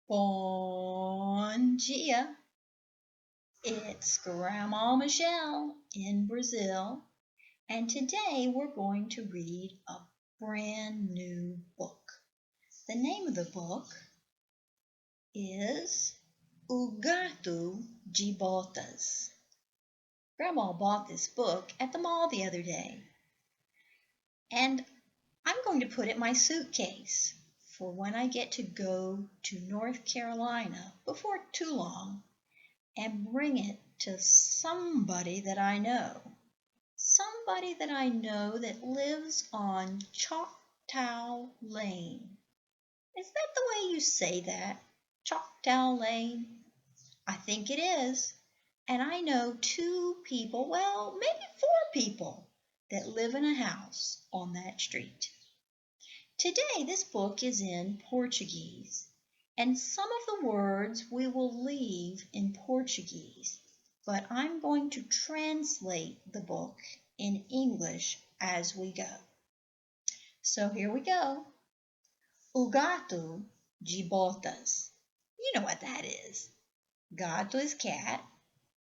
Bom dia. It's Grandma Michelle in Brazil, and today we're going to read a brand new book. The name of the book is O Gato de Botas. Grandma bought this book at the mall the other day, and I'm going to put it in my suitcase for when I get to go to North Carolina before too long and bring it to somebody that I know. Somebody that I know that lives on Choctaw Lane. Is that the way you say that? Choctaw Lane? I think it is. And I know two people, well, maybe four people, that live in a house on that street. Today, this book is in Portuguese, and some of the words we will leave in Portuguese, but I'm going to translate the book in English as we go. So here we go. O gato de botas. You know what that is. Gato is cat,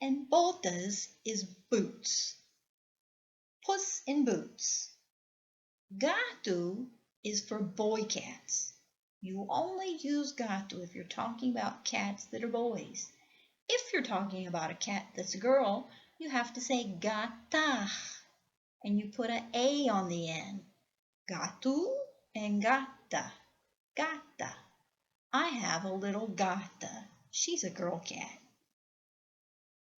and botas is boots. Puss in boots. Gato is for boy cats. You only use gato if you're talking about cats that are boys. If you're talking about a cat that's a girl, you have to say gata, and you put an A on the end. Gato and gata. Gata. I have a little gata. She's a girl cat.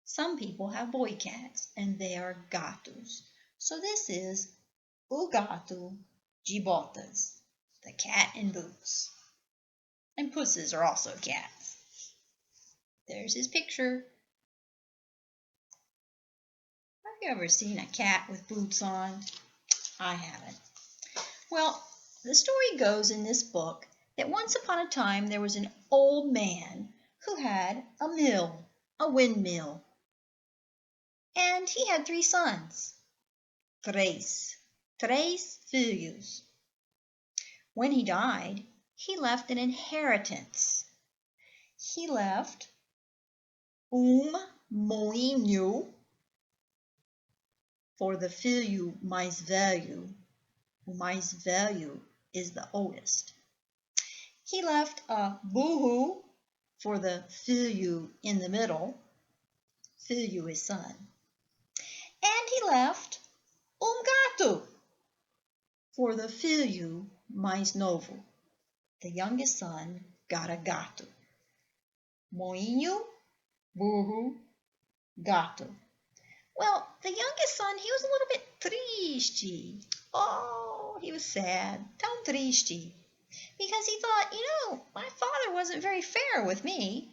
Some people have boy cats, and they are gatos. So this is o gato de botas, the cat in boots. And pusses are also cats. There's his picture. Have you ever seen a cat with boots on? I haven't. Well, the story goes in this book that once upon a time there was an old man who had a mill, a windmill. And he had three sons. Tres filhos. When he died, he left an inheritance. He left moinho for the filho mais velho. O mais velho is the oldest. He left a burro for the filho in the middle. Filho is son. And he left gato for the filho mais novo. The youngest son got a gato. Moinho, burro, gato. Well, the youngest son, he was a little bit triste. Oh, he was sad, tão triste. Because he thought, my father wasn't very fair with me.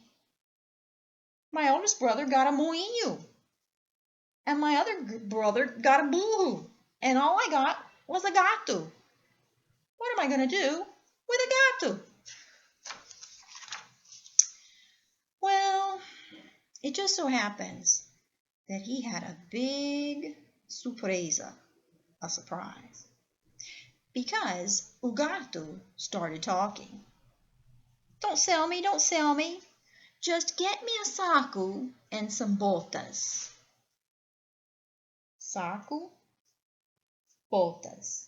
My oldest brother got a moinho. And my other brother got a burro. And all I got was a gato. What am I going to do with a gato? Well, it just so happens that he had a big surpresa, a surprise. Because o gato started talking. Don't sell me. Just get me a saco and some botas. Saco, botas.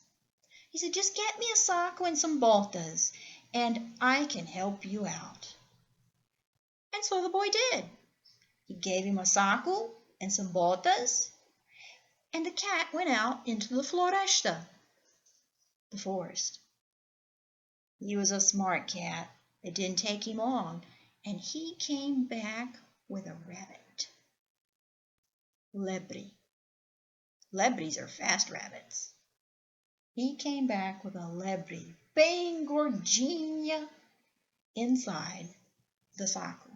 He said, just get me a saco and some botas, and I can help you out. And so the boy did. He gave him a saco and some botas, and the cat went out into the floresta, the forest. He was a smart cat. It didn't take him long, and he came back with a rabbit. Lebre. Lebres are fast rabbits. He came back with a lebre, bem gordinha, inside the saco.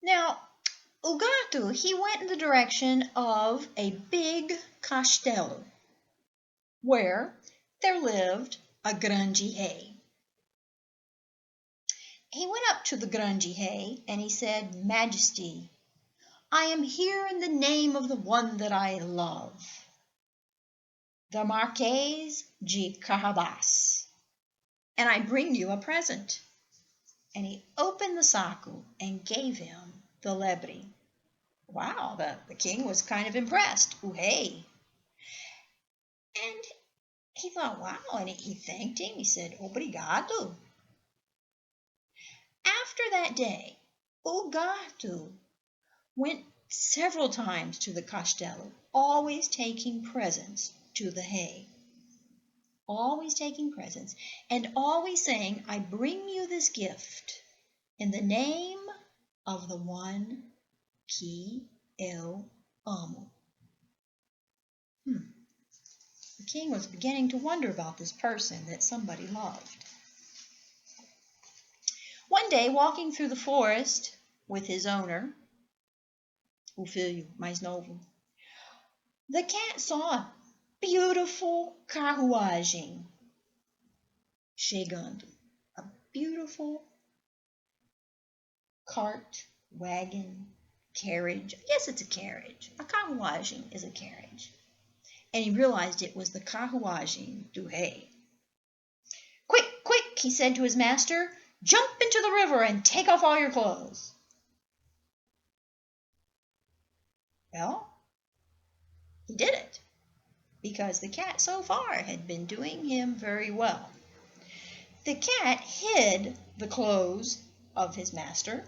Now, o gato, he went in the direction of a big castelo, where there lived a grande rei. He went up to the grande rei and he said, Majesty, I am here in the name of the one that I love, the Marquês de Carabas, and I bring you a present." And he opened the saco and gave him the lebre. Wow, the king was kind of impressed. Ooh, hey. And he thought, wow, and he thanked him. He said, "Obrigado." After that day, o Gato went several times to the castelo, always taking presents to the hay. Always taking presents, and always saying, "I bring you this gift in the name of the one que eu amo." The king was beginning to wonder about this person that somebody loved. One day, walking through the forest with his owner, o filho mais novo, the cat saw a beautiful carruagem chegando. A beautiful cart, wagon, carriage. Yes, it's a carriage. A carruagem is a carriage. And he realized it was the carruagem do rei. "Quick, quick," he said to his master, "jump into the river and take off all your clothes." Well, he did it, because the cat so far had been doing him very well. The cat hid the clothes of his master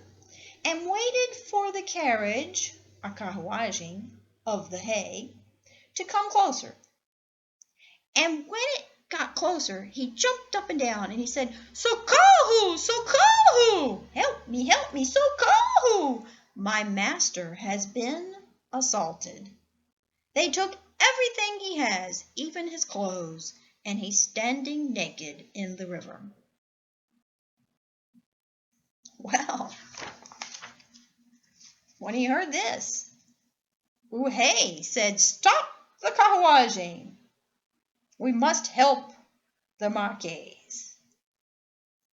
and waited for the carriage, a carruagem, of the hay, to come closer. And when it got closer, he jumped up and down and he said, "Socorro! Socorro! Help me, socorro! My master has been assaulted. They took everything he has, even his clothes, and he's standing naked in the river." Well, when he heard this, Uhei said, "Stop the carruagem. We must help the Marquês.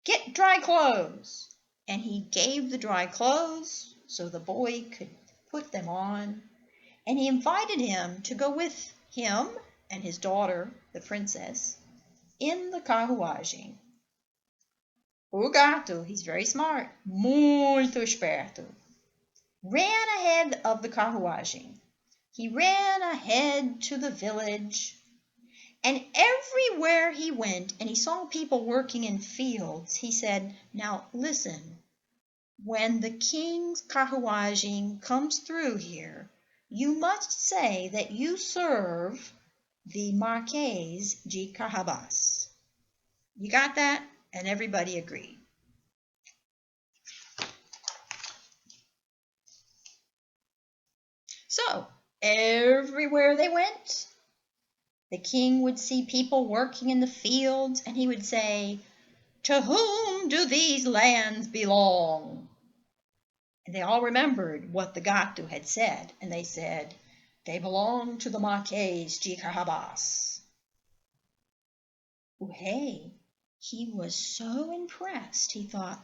Get dry clothes." And he gave the dry clothes so the boy could put them on, and he invited him to go with him and his daughter, the princess, in the carruagem. O Gato, he's very smart, muito esperto, ran ahead of the carruagem. He ran ahead to the village, and everywhere he went and he saw people working in fields, he said, "Now listen, when the king's carruagem comes through here, you must say that you serve the Marquês de Carrabas." You got that? And everybody agreed. So, everywhere they went, the king would see people working in the fields, and he would say, "To whom do these lands belong?" And they all remembered what the Gato had said, and they said, "They belong to the Marquês de Carrabas." Hey, he was so impressed, he thought,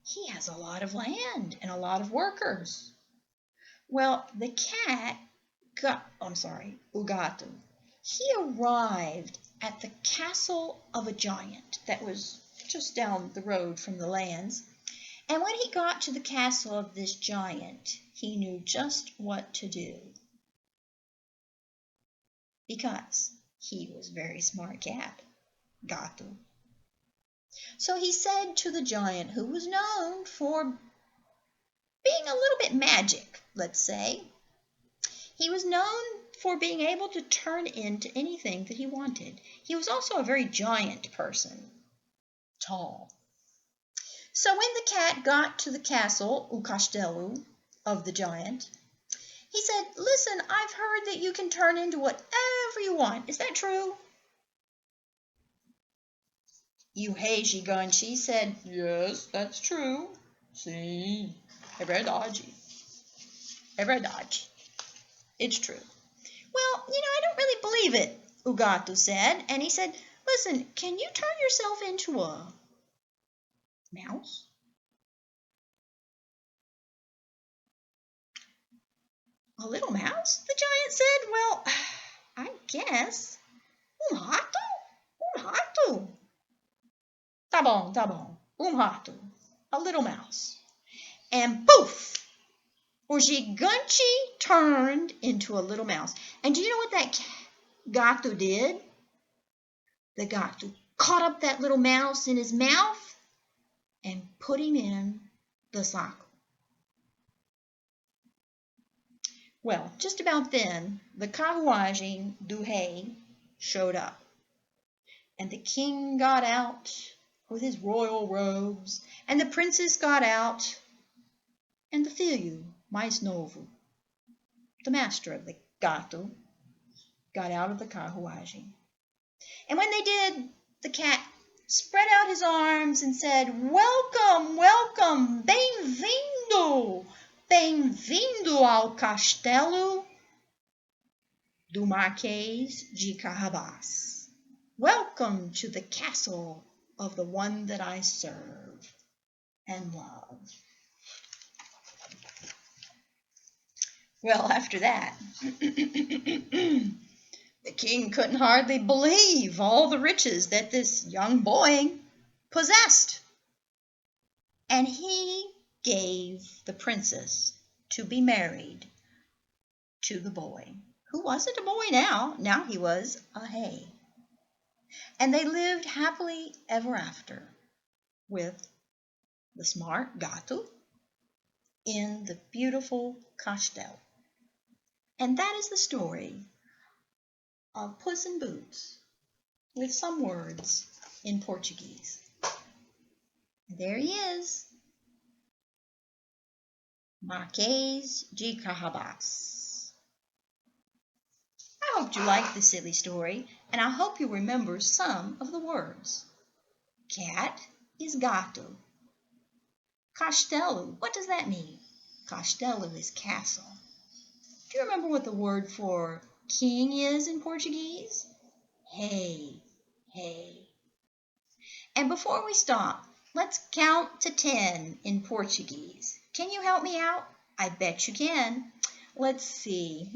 he has a lot of land and a lot of workers. Well, the cat O Gato, he arrived at the castle of a giant that was just down the road from the lands. And when he got to the castle of this giant, he knew just what to do, because he was a very smart cat, Gato. So he said to the giant, who was known for being a little bit magic, let's say, he was known for being able to turn into anything that he wanted. He was also a very giant person, tall. So when the cat got to the castle, o castelo, of the giant, he said, "Listen, I've heard that you can turn into whatever you want. Is that true?" Uhei Gigante said, "Yes, that's true. Sim, é verdade. É verdade. It's true." "Well, I don't really believe it," o Gato said. And he said, "Listen, can you turn yourself into a mouse?" "A little mouse?" the giant said. "Well, I guess. Um rato? Um rato." tá bom, rato, a little mouse. And poof, o gigante turned into a little mouse. And do you know what that Gato did? The Gato caught up that little mouse in his mouth and put him in the saco. Well, just about then, the carruagem do rei showed up. And the king got out with his royal robes, and the princess got out, and the filho mais novo, the master of the gato, got out of the carruagem. And when they did, the cat spread out his arms and said, "Welcome, welcome, bem-vindo, bem-vindo ao castelo do Marquês de Carrabás. Welcome to the castle of the one that I serve and love." Well, after that, the king couldn't hardly believe all the riches that this young boy possessed. And he gave the princess to be married to the boy, who wasn't a boy now. Now he was a rei. And they lived happily ever after with the smart Gato in the beautiful castelo. And that is the story of Puss in Boots with some words in Portuguese. There he is, Marquês de Carrabás. I hope you liked the silly story, and I hope you remember some of the words. Cat is gato. Castelo, what does that mean? Castelo is castle. Do you remember what the word for king is in Portuguese? Rei, rei. And before we stop, let's count to 10 in Portuguese. Can you help me out? I bet you can. Let's see.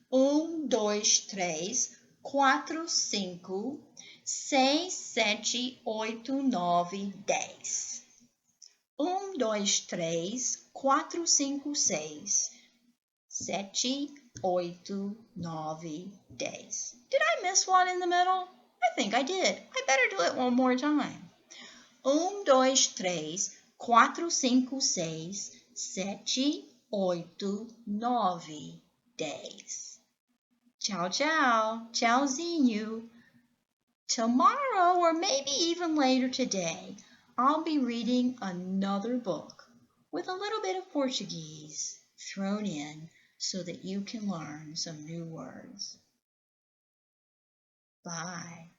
1, 2, 3, 4, 5, 6, 7, 8, 9, 10. 1, 2, 3, 4, 5, 6, 7, 8, 9, 10. Did I miss one in the middle? I think I did. I better do it one more time. 1, 2, 3, 4, 5, 6, 7, 8, 9, 10. Ciao, ciao. Tchauzinho. Tomorrow, or maybe even later today, I'll be reading another book with a little bit of Portuguese thrown in so that you can learn some new words. Bye.